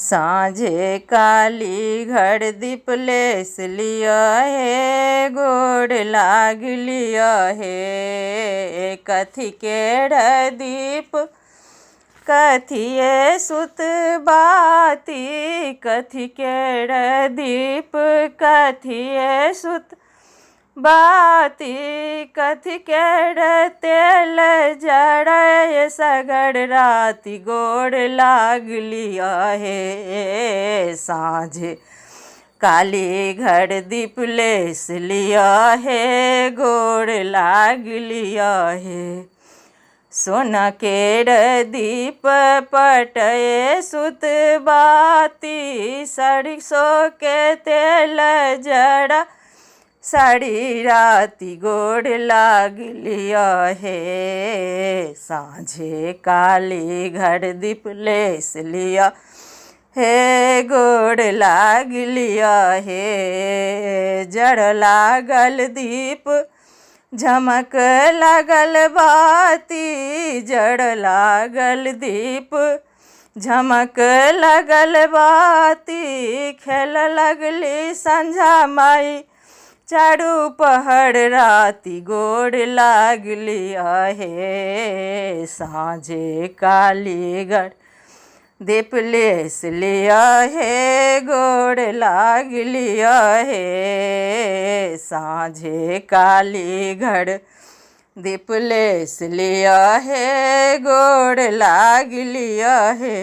साँझे काली घर दीप लेस लिया हे, गोड़ लाग लिया हे। कथी केड़ दीप कथिए सुत बाती, कथी केड़ दीप कथिए सुत बाती। कथी केड़ तेल जड़े सगड़ राति, गोड़ लाग लिया हे। साँझे काली घर दीप लेस लिया हे, गोड़ लाग लिया हे। सोना केड़ दीप पटए सुत बाती, सरसों के तेल जड़ा साड़ी राति, गोड़ लाग लिया हे। साँझे काली घर दीप लेस लिया हे, गोड़ लाग लिया हे। जड़ लागल दीप झमक लागल बाती, जड़ लागल दीप झमक लागल बाती। खेल लगली संझा माई चारू पहर राति, गोड़ लाग लिया हे। साँझे काली घर दीप लेस लिया हे, गोड़ लाग लिया हे। साँझे काली घर दीप लेस लिया हे, गोड़ लाग लिया हे।